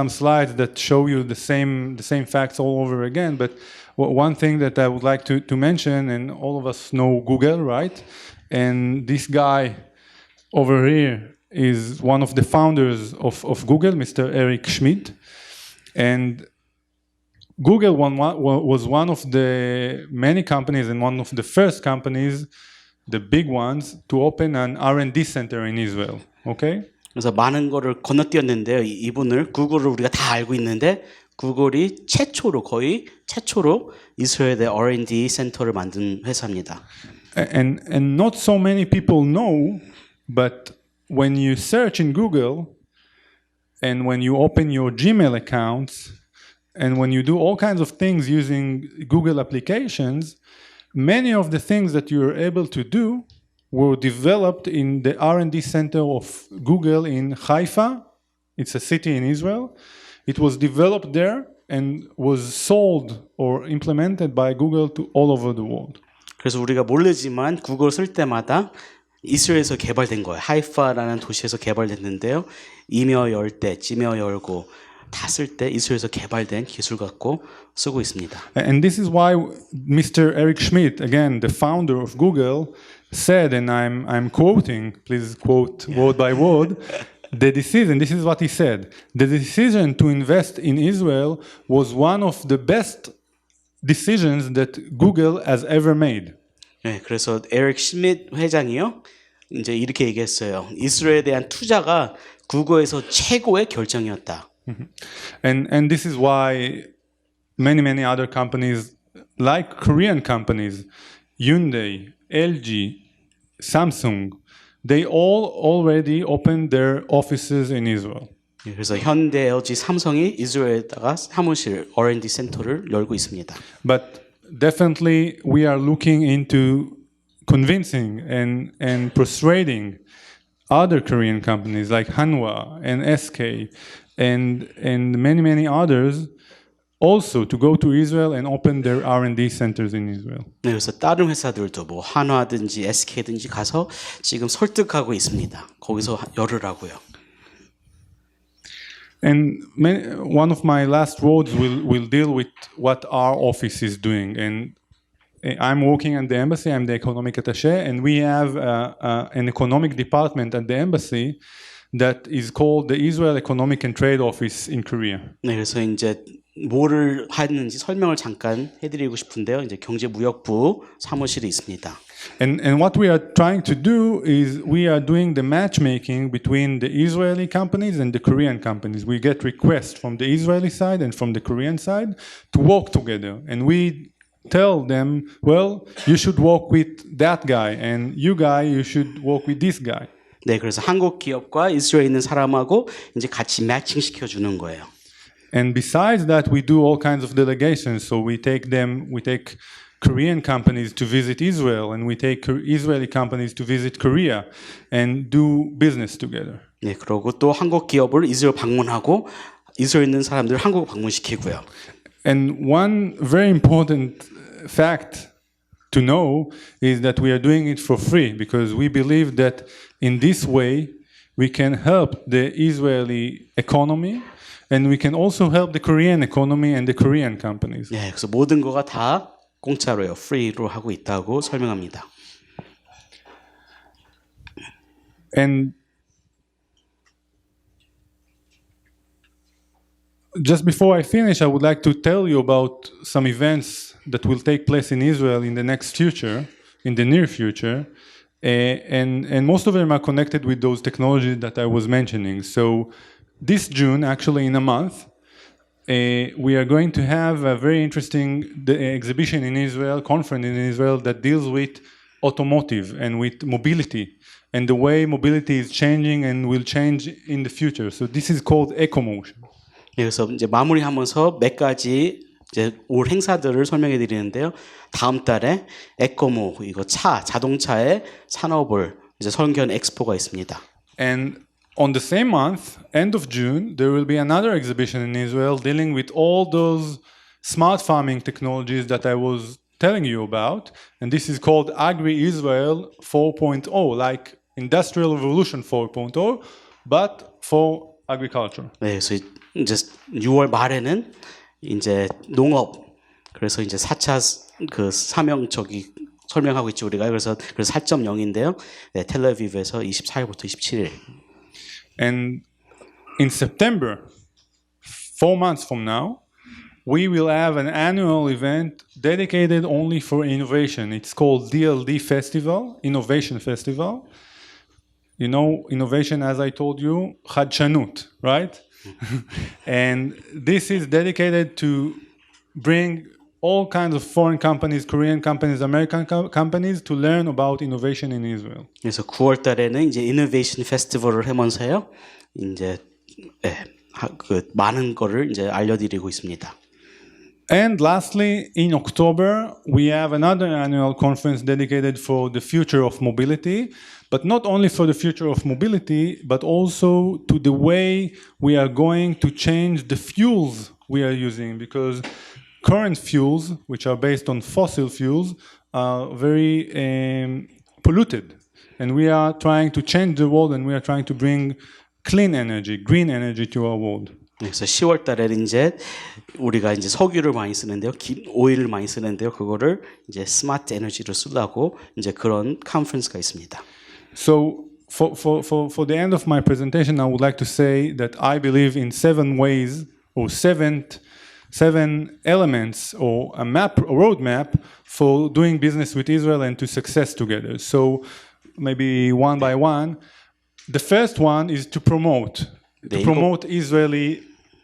slides that show you the same facts all over again. But one thing that I would like to mention, and all of us know Google, right? And this guy over here is one of the founders of Google, Mr. Eric Schmidt. And Google was one of the many companies and one of the first companies, the big ones, to open an R&D center in Israel. Okay? 그래서 많은 거를 건너뛰었는데요. 이분을 구글을 우리가 다 알고 있는데 구글이 거의 최초로 이스라엘의 R&D 센터를 만든 회사입니다. And not so many people know, but when you search in Google and when you open your Gmail accounts and when you do all kinds of things using Google applications, many of the things that you're able to do were developed in the R&D center of Google in Haifa. It's a city in Israel. It was developed there and was sold or implemented by Google to all over the world. 그래서 우리가 모르지만 구글 쓸 때마다 이스라엘에서 개발된 거예요. 하이파라는 도시에서 개발됐는데요. 이메일 열 때, 지메일 열고 다 쓸 때 이스라엘에서 개발된 기술 갖고 쓰고 있습니다. And this is why Mr. Eric Schmidt, again, the founder of Google, said, and I'm quoting, please quote word by word, the decision, this is what he said, the decision to invest in Israel was one of the best decisions that Google has ever made. 네, 그래서 에릭 슈밋 회장이요. 이제 이렇게 얘기했어요. 이스라엘에 대한 투자가 구글에서 최고의 결정이었다. And this is why many other companies, like Korean companies, Hyundai, LG, Samsung, they all already opened their offices in Israel. 그래서 현대, LG, 삼성이 이스라엘에다가 사무실, R&D 센터를 열고 있습니다. But definitely we are looking into convincing and persuading other Korean companies like Hanwha and SK and many others also to go to Israel and open their R&D centers in Israel. 네, 그래서 다른 회사들도 뭐 한화든지 SK든지 가서 지금 설득하고 있습니다. 거기서 열으라고요. And one of my last words will deal with what our office is doing. And I'm working at the embassy. I'm the economic attaché, and we have an economic department at the embassy that is called the Israel Economic and Trade Office in Korea. 네, 그래서 이제 뭐를 하는지 설명을 잠깐 해드리고 싶은데요. 이제 경제무역부 사무실이 있습니다. And what we are trying to do is we are doing the matchmaking between the Israeli companies and the Korean companies. We get requests from the Israeli side and from the Korean side to work together. And we tell them, well, you should work with that guy, and you should work with this guy. 네, 그래서 한국 기업과 이스라엘에 있는 사람하고 이제 같이 매칭 시켜주는 거예요. And besides that, we do all kinds of delegations. So we take Korean companies to visit Israel, and we take Israeli companies to visit Korea and do business together. 네, 그리고 또 한국 기업을 이스라엘 방문하고 이스라엘에 있는 사람들 한국 방문시키고요. And one very important fact to know is that we are doing it for free because we believe that in this way we can help the Israeli economy and we can also help the Korean economy and the Korean companies. 네, 그래서 모든 거가 다 공짜로요. 프리로 하고 있다고 설명합니다. And just before I finish, I would like to tell you about some events that will take place in Israel in the near future. And most of them are connected with those technologies that I was mentioning. So this June, actually in a month, we are going to have a very interesting exhibition in Israel, conference in Israel that deals with automotive and with mobility and the way mobility is changing and will change in the future. So this is called EcoMotion. 그래서 이제 마무리하면서 몇 가지 이제 올 행사들을 설명해 드리는데요. 다음 달에 에코모 이거 자동차의 산업을 이제 설계한 엑스포가 있습니다. And on the same month, end of June, there will be another exhibition in Israel dealing with all those smart farming technologies that I was telling you about. And this is called Agri-Israel 4.0, like Industrial Revolution 4.0, but for agriculture. 네, 그래서 이제 6월 말에는 이제 농업 그래서 이제 4차 그 사명 설명하고 있죠 우리가 그래서 4.0인데요. 네, 텔레비브에서 24일부터 27일. And in September, 4 months from now, we will have an annual event dedicated only for innovation. It's called DLD Festival, Innovation Festival. You know, innovation, as I told you, חדשנות, right? And this is dedicated to bring all kinds of foreign companies, Korean companies, American companies to learn about innovation in Israel. 그래서 9월 달에는 이제 이노베이션 페스티벌을 하면서요. 이제 그 많은 거를 이제 알려드리고 있습니다. And lastly, in October, we have another annual conference dedicated for the future of mobility, but not only for the future of mobility, but also to the way we are going to change the fuels we are using, because current fuels, which are based on fossil fuels, are very polluted. And we are trying to change the world, and we are trying to bring clean energy, green energy to our world. 그래서 10월 달에는 이제 우리가 이제 석유를 많이 쓰는데요, 오일을 많이 쓰는데요, 그거를 이제 스마트 에너지로 쓰려고 이제 그런 컨퍼런스가 있습니다. So for the end of my presentation, I would like to say that I believe in 7 ways or seven elements or a roadmap for doing business with Israel and to success together. So maybe one by one. The first one is to promote Israeli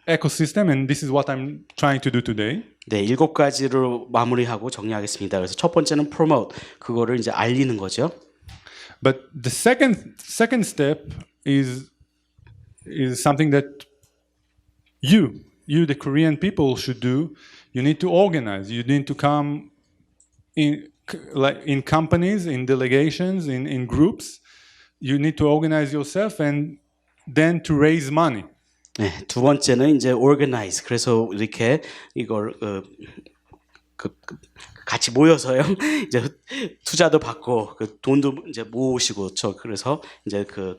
ecosystem, and this is what I'm trying to do today. 네, 7가지로 마무리하고 정리하겠습니다. 그래서 첫 번째는 promote, 그거를 이제 알리는 거죠. But the second step is something that you, the Korean people, should do. You need to organize. You need to come in companies, in delegations, in groups, you need to organize yourself and then to raise money. 네, 두 번째는 이제 organize. 그래서 이렇게 이걸 같이 모여서요. 이제 투자도 받고 그 돈도 이제 모으시고 그래서 이제 그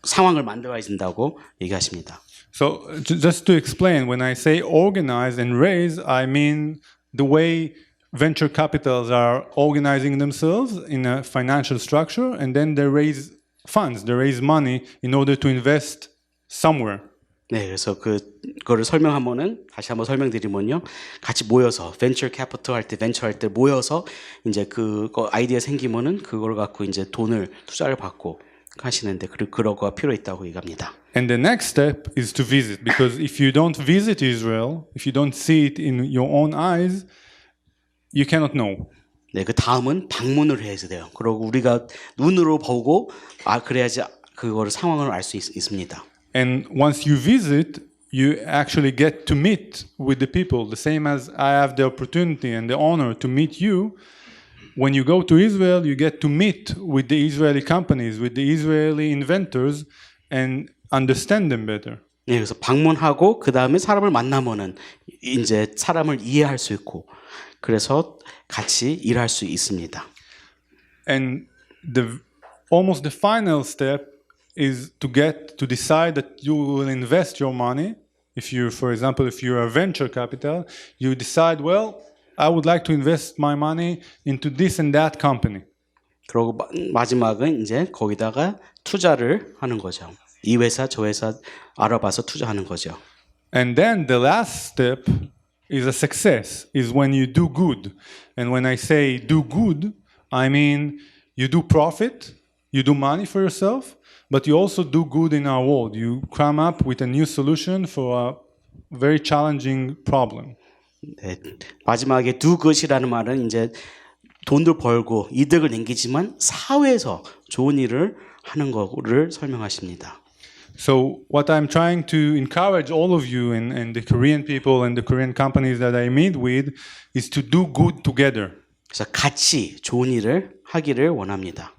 상황을 만들어야 된다고 얘기하십니다. So just to explain, when I say organize and raise, I mean the way venture capitals are organizing themselves in a financial structure, and then they raise funds, they raise money in order to invest somewhere. 네, 그래서 그거를 설명하면은 다시 한번 설명드리면요, 같이 모여서 벤처 캐피털 할 때, 벤처 할 때 모여서 이제 그거 아이디어 생기면은 그걸 갖고 이제 돈을 투자를 받고 하시는데 그런 거가 필요 있다고 얘기합니다. And the next step is to visit, because if you don't visit Israel, if you don't see it in your own eyes, you cannot know. 네, 그 다음은 방문을 해야 돼요. 그리고 우리가 눈으로 보고 그래야지 그거를 상황을 알 수 있습니다. And once you visit, you actually get to meet with the people, the same as I have the opportunity and the honor to meet you. When you go to Israel, you get to meet with the Israeli companies, with the Israeli inventors, and understand them better. 네, 그래서 방문하고 그 다음에 사람을 만나면은 이제 사람을 이해할 수 있고, 그래서 같이 일할 수 있습니다. And almost the final step is to decide that you will invest your money. If you, for example, if you're a venture capital, you decide, well, I would like to invest my money into this and that company. 그리고 마지막은 이제 거기다가 투자를 하는 거죠. 이 회사 저 회사 알아봐서 투자하는 거죠. And then the last step is a success, is when you do good. And when I say do good, I mean you do profit, you do money for yourself, but you also do good in our world. You come up with a new solution for a very challenging problem. 네, 마지막에 do good이라는 말은 이제 돈도 벌고 이득을 남기지만 사회에서 좋은 일을 하는 거를 설명하십니다. So what I'm trying to encourage all of you and the Korean people and the Korean companies that I meet with is to do good together. 그래서 같이 좋은 일을 하기를 원합니다.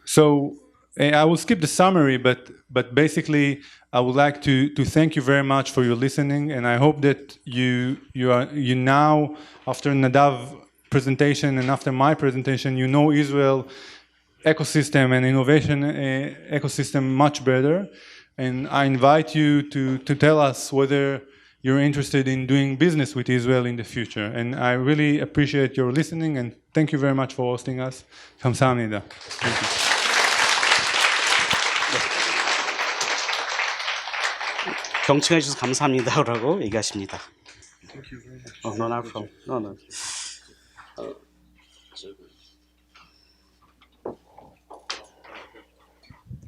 So I will skip the summary, but basically I would like to thank you very much for your listening, and I hope that you now, after Nadav's presentation and after my presentation, you know Israel ecosystem and innovation ecosystem much better. And I invite you to tell us whether you're interested in doing business with Israel in the future. And I really appreciate your listening, and thank you very much for hosting us. 감사합니다. Thank you. 경청해 주셔서 감사합니다라고 얘기하십니다. Thank you very much. No, not from. No.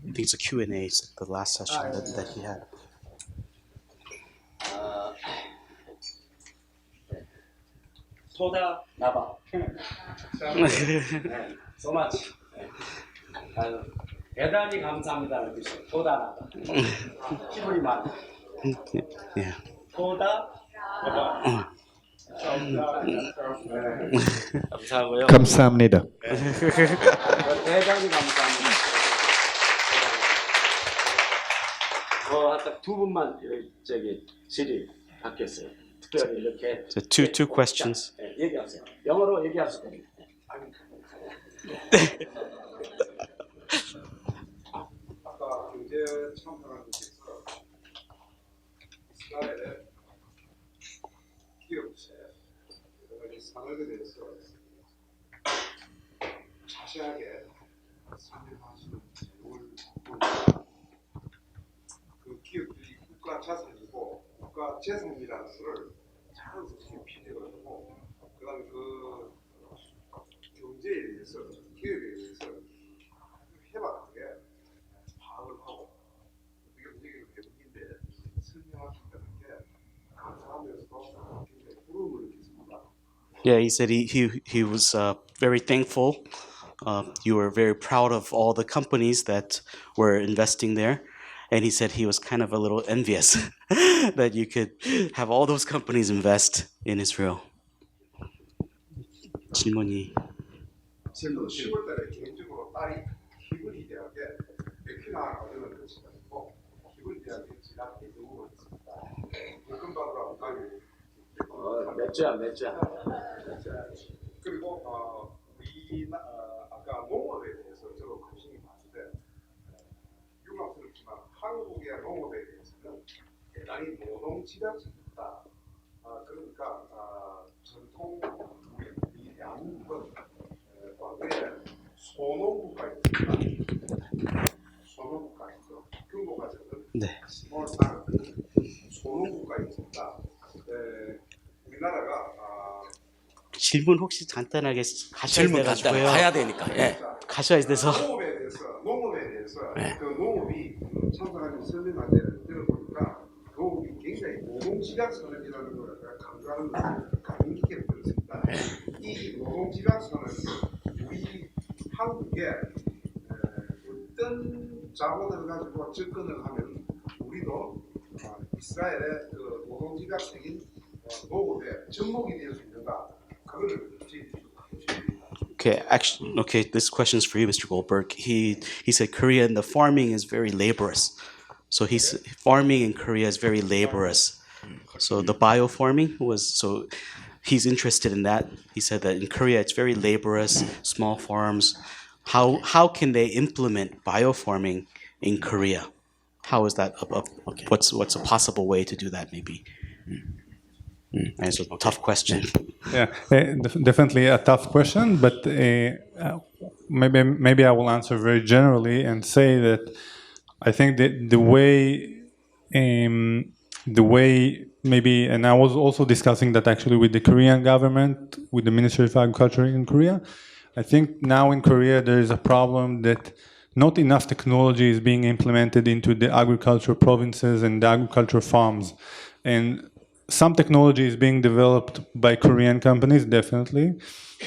I think it's a Q&A. It's the last session that he had. 소다 나바. So much. 대단히 감사합니다는 뜻이에요. 소다 나바. 기분이 많아. 예. 소다 나바. 감사하고요. 감사합니다. 대단히 감사합니다. 딱 두 분만 저기 질의 받겠어요. 특별히 이렇게. So two questions. 네, 얘기하세요. 영어로 얘기하실 겁니다. 아까 경제 참여라님께서 이스라엘의 기업체 여러 가지 산업에 대해서 자세하게 설명하시는 내용을 보니까 그 기업들이 국가 자산이고 국가 재산이라는 것을 자연스럽게 피해가지고 그다음에 그 경제에 대해서 기업에 대해서 해박하게 파악을 하고 그게 굉장히 외국인데 설명하신다는 게 감사하면서도 굉장히 부러움을 느꼈습니다. Yeah, he said he was very thankful. You were very proud of all the companies that were investing there. And he said he was kind of a little envious that you could have all those companies invest in Israel. 질문이. 저도 10월달에 개인적으로 딸이 히브리 대학에 에퀴나 과정을 거쳐가지고 히브리 대학에 진학 예정으로 있습니다. 불금방으로 가게 몇 주야? 그리고 아까 농업에 대해서 저도 관심이 많은데 유감스럽지만 한국의 농업에 대해서는 대단히 노동 집약적이다. 그러니까 전통 우리 대한민국은 과거에 소농국가였습니다. 소농국가였어. 규모가 적은 스몰 파르 소농국가였습니다. 우리나라가 질문 혹시 간단하게 가셔야 질문 간단 돼가지고요. 가야 되니까. 예. 가셔야 돼서. 농업에 대해서 네. 그 농업이 참석하는 설명할 때를 들어보니까 농업이 굉장히 노동집약선언이라는 걸 감명 깊게 들었습니다. 이 노동집약선언이 우리 한국에 어떤 자본을 가지고 접근을 하면 우리도 이스라엘의 그 노동집약적인 농업의 접목이 될 수 있는가 그거를 Okay, this question is for you, Mr. Goldberg. He said Korea and the farming is very laborious. So farming in Korea is very laborious. So the biofarming he's interested in that. He said that in Korea it's very laborious, small farms. How can they implement biofarming in Korea? How is that? What's a possible way to do that? Maybe. It's a tough question. Yeah, definitely a tough question, but maybe I will answer very generally and say that I think that the way maybe, and I was also discussing that actually with the Korean government, with the Ministry of Agriculture in Korea. I think now in Korea there is a problem that not enough technology is being implemented into the agriculture provinces and the agriculture farms, and some technology is being developed by Korean companies, definitely,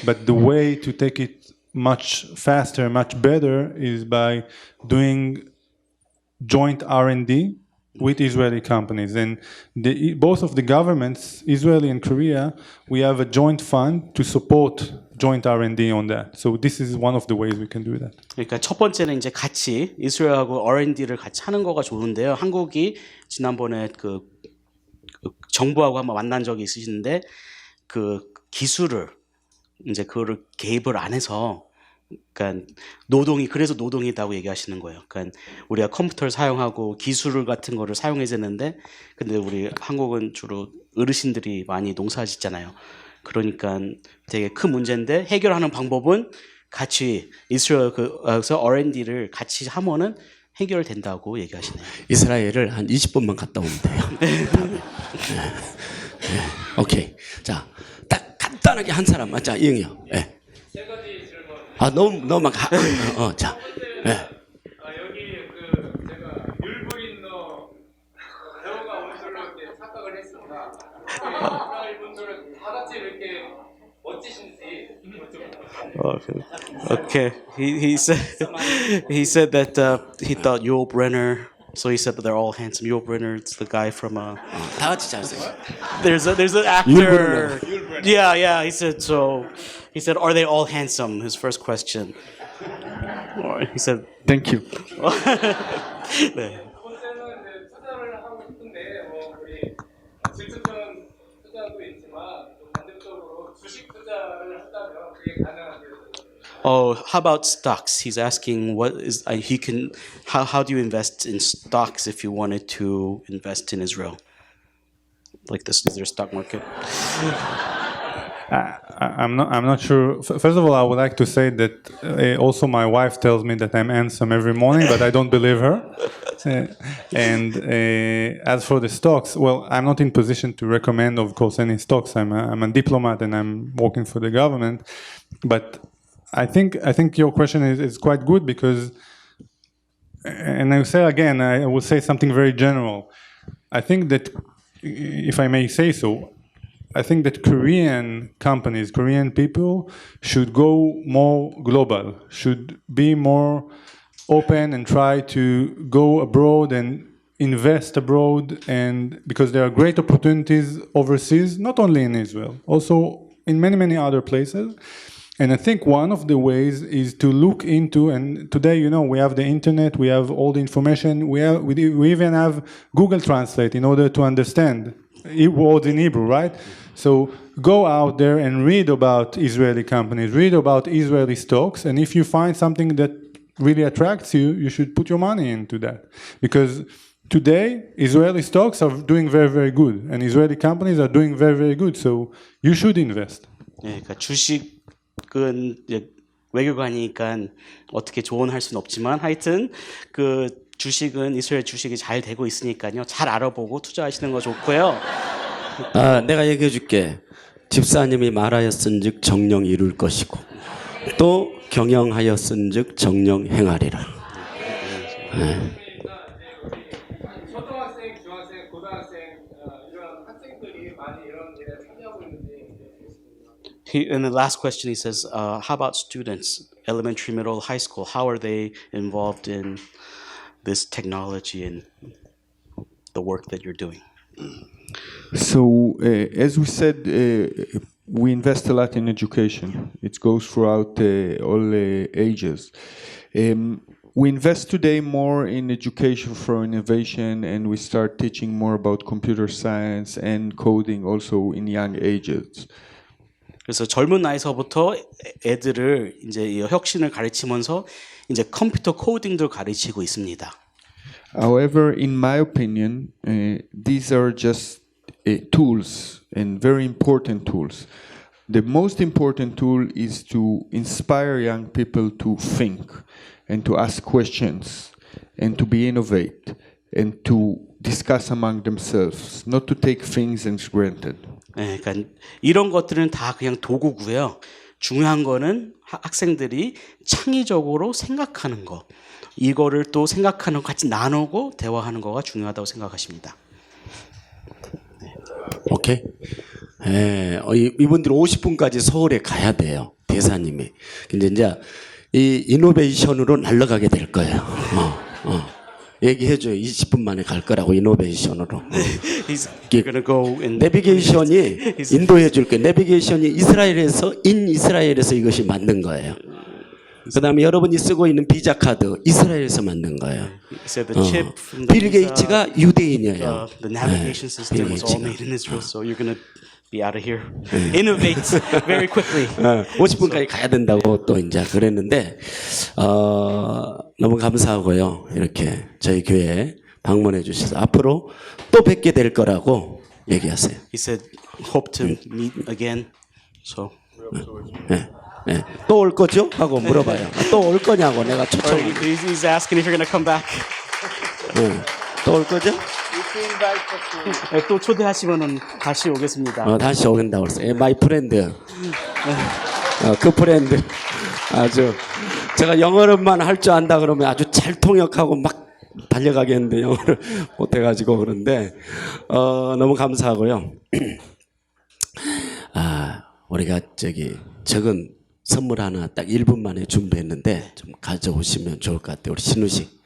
but the way to take it much faster, much better is by doing joint R&D with Israeli companies. And both of the governments, Israeli and Korea, we have a joint fund to support joint R&D on that. So this is one of the ways we can do that. 그러니까 첫 번째는 이제 같이 이스라엘하고 R&D를 같이 하는 거가 좋은데요. 한국이 지난번에 그 정부하고 한번 만난 적이 있으신데 그 기술을 이제 그거를 개입을 안 해서 그러니까 그래서 노동이다고 얘기하시는 거예요. 그러니까 우리가 컴퓨터를 사용하고 기술 같은 거를 사용해야 되는데 근데 우리 한국은 주로 어르신들이 많이 농사짓잖아요. 그러니까 되게 큰 문제인데 해결하는 방법은 같이 이스라엘에서 R&D를 같이 하면은 해결된다고 얘기하시네요. 이스라엘을 한 20분만 갔다 오면 돼요. 오케이. 자, 딱 간단하게 한 사람만. 자, 이응이요. 예. 세 가지 질문. 너무 막 자. 예. 여기 제가 율브린너 배우가 온 줄로 이렇게 착각을 했습니다. 이스라엘 분들은 다 같이 이렇게 멋지신지 Okay. He said that he thought Yul Brynner. So he said that they're all handsome. Yul Brynner, it's the guy from 다 같이 잘생겨. There's an actor. Yeah. He said, are they all handsome? His first question. He said, thank you. 네. 번째는 이제 투자를 하고 싶은데 우리 질투성 투자도 있지만 또 반대적으로 주식 투자를 한다면 그게 가능한지. Oh, how about stocks? He's asking how do you invest in stocks if you wanted to invest in Israel? Like this, is there a stock market? I'm not sure. First of all, I would like to say that also my wife tells me that I'm handsome every morning, but I don't believe her. And as for the stocks, well, I'm not in position to recommend, of course, any stocks. I'm a diplomat and I'm working for the government. But I think your question is quite good because, and I will say again, I will say something very general. I think that, if I may say so, I think that Korean companies, Korean people should go more global, should be more open and try to go abroad and invest abroad, and because there are great opportunities overseas, not only in Israel, also in many other places. And I think one of the ways is to look into, and today, you know, we have the internet, we have all the information, we even have Google Translate in order to understand words in Hebrew, right? So go out there and read about Israeli companies, read about Israeli stocks, and if you find something that really attracts you, you should put your money into that. Because today, Israeli stocks are doing very, very good, and Israeli companies are doing very, very good, so you should invest. 예, 그러니까 주식은 이제 외교관이니까 어떻게 조언할 수는 없지만 하여튼 그 주식은 이스라엘 주식이 잘 되고 있으니까요. 잘 알아보고 투자하시는 거 좋고요. 내가 얘기해 줄게. 집사님이 말하였은즉 정령 이룰 것이고 또 경영하였은즉 정령 행하리라. 초등학생, 중학생, 고등학생 이런 학생들이 많이 이런 일에 참여하고 있는지. In the last question, he says, "How about students, elementary, middle, high school? How are they involved in this technology and the work that you're doing?" So, as we said, we invest a lot in education. It goes throughout all ages. We invest today more in education for innovation, and we start teaching more about computer science and coding also in young ages. 그래서 젊은 나이서부터 애들을 이제 혁신을 가르치면서 이제 컴퓨터 코딩도 가르치고 있습니다. However, in my opinion, these are just tools and very important tools. The most important tool is to inspire young people to think and to ask questions and to be innovate and to discuss among themselves, not to take things as granted. 네, 그러니까 이런 것들은 다 그냥 도구고요. 중요한 거는 학생들이 창의적으로 생각하는 거, 이거를 또 생각하는 거 같이 나누고 대화하는 거가 중요하다고 생각하십니다. 오케이. 이분들이 50분까지 서울에 가야 돼요. 대사님이. 근데 이제 이 이노베이션으로 날아가게 될 거예요. 얘기해줘요. 20분 만에 갈 거라고 이노베이션으로. 내비게이션이 인도해 줄 거예요. 내비게이션이 이스라엘에서 이것이 만든 거예요. 그 다음에 여러분이 쓰고 있는 비자 카드 이스라엘에서 만든 거예요. 빌 게이츠가 유대인이에요. The navigation system was all made in Israel, so you're going to be out of here. Innovate very quickly. 50분까지 가야 된다고 또 이제 그랬는데 너무 감사하고요. 이렇게 저희 교회에 방문해 주셔서 앞으로 또 뵙게 될 거라고 얘기하세요. He said, hope to meet again. So. 네. 또 올 거죠? 하고 물어봐요. 또 올 거냐고 내가 초청. He's asking if you're going to come back. 또 올 거죠? 또 초대하시면은 다시 오겠습니다. 다시 오겠다고 그랬어요. 마이 프렌드. 그 프렌드. 아주 제가 영어로만 할 줄 안다 그러면 아주 잘 통역하고 막 달려가겠는데 영어를 못해가지고 그런데 너무 감사하고요. 우리가 적은 선물 하나 딱 1분 만에 준비했는데 좀 가져오시면 좋을 것 같아요. 우리 신우식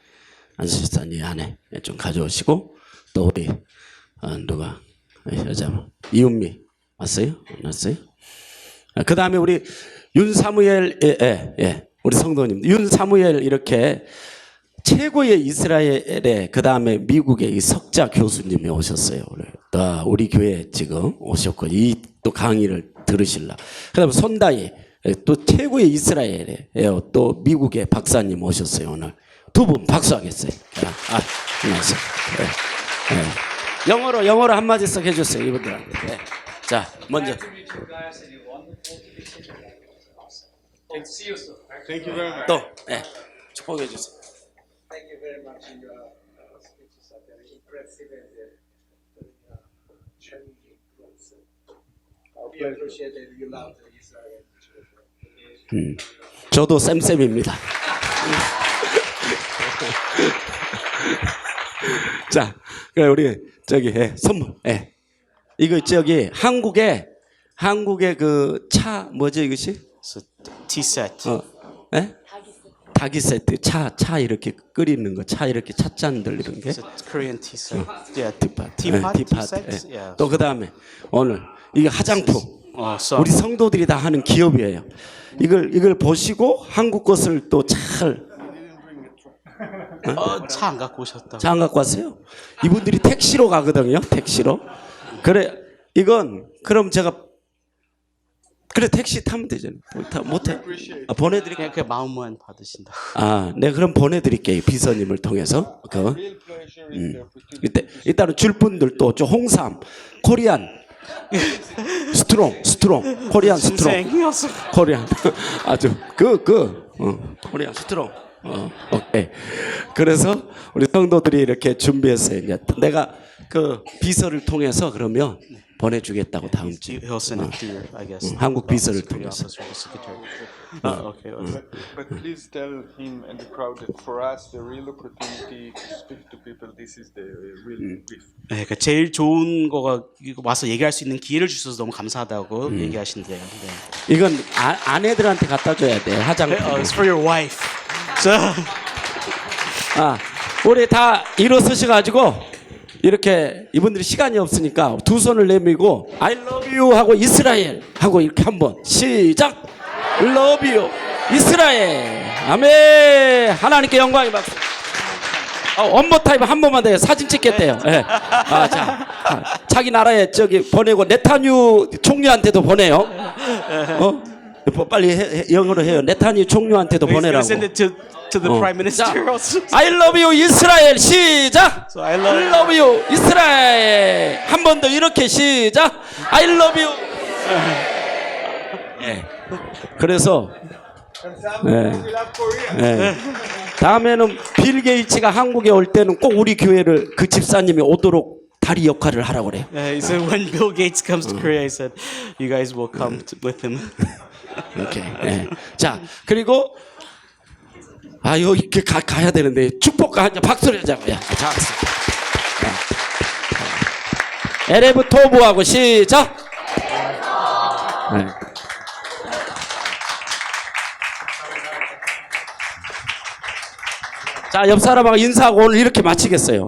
안수집사님 안에 좀 가져오시고 또 우리 누가 여자 이은미 왔어요? 왔어요? 그 다음에 우리 윤사무엘 우리 성도님 윤사무엘 이렇게 최고의 이스라엘의 그 다음에 미국의 이 석자 교수님이 오셨어요. 우리 교회 지금 오셨고 이 또 강의를 들으실라. 그 다음에 손다희 또 최고의 이스라엘의 또 미국의 박사님 오셨어요. 오늘 두 분 박수하겠어요. 안녕하세요. 영어로 한마디씩 해주세요. 이분들한테. 자 먼저. 또 축복해 주세요. Thank you very much. Your speeches are very impressive and challenging. We appreciate that you love Israel. 저도 쌤쌤입니다. 자, 그래 우리 선물. 이거 한국의 그 차 뭐죠 이것이? Tea set. 닭이 세트 차 이렇게 끓이는 거, 차 이렇게 찻잔들 이런 게. Korean tea set. Yeah, 티팟. teapot. Tea set. Yeah. 또 그 다음에 오늘 이게 화장품. 썸. 우리 성도들이 다 하는 기업이에요. 이걸 보시고 한국 것을 또 잘 차 안 갖고 오셨다고. 차 안 갖고 왔어요? 이분들이 택시로 가거든요. 택시로. 그래 이건 그럼 제가 그래 택시 타면 되잖아요. 못해? 보내드릴게요. 그냥 마음만 받으신다. 네 그럼 보내드릴게요. 비서님을 통해서. 일단은 줄 분들도 저 홍삼, 코리안, 스트롱, 코리안 스트롱, 코리안 아주 코리안 스트롱. 오케이. 그래서 우리 성도들이 이렇게 준비했어요. 이제 내가 그 비서를 통해서 그러면 보내주겠다고 다음 주. He'll send it to your, I guess. 한국 비서를 통해서. Okay. But please tell him and the crowd that for us the real opportunity to speak to people, this is the real gift. 네, 그러니까 제일 좋은 거가 와서 얘기할 수 있는 기회를 주셔서 너무 감사하다고 얘기하신대요. 네. 이건 아내들한테 갖다 줘야 돼. 화장품. It's for your wife. 우리 다 일어서셔가지고 이렇게 이분들이 시간이 없으니까 두 손을 내밀고 I love you 하고 이스라엘 하고 이렇게 한번 시작. Love you 이스라엘. 아멘. 하나님께 영광이 받고. 원모 타입 한 번만 더 사진 찍겠대요. 네. 자기 나라에 저기 보내고 네타뉴 총리한테도 보내요. 빨리 영어로 해요. 네타뉴 총리한테도 보내라고. To the Prime Minister also. I love you 이스라엘 시작. So I love you 이스라엘. 한 번 더 이렇게 시작. I love you. 네. 그래서 다음에는 빌 게이츠가 한국에 올 때는 꼭 우리 교회를 그 집사님이 오도록 다리 역할을 하라고 그래요. He said when Bill Gates comes to Korea, he said you guys will come with him. 오케이. 자 그리고 여기 가야 되는데 축복가 한 박수를 하자고요. 자, 에레브 토부하고 시작. 자, 옆 사람하고 인사하고 오늘 이렇게 마치겠어요.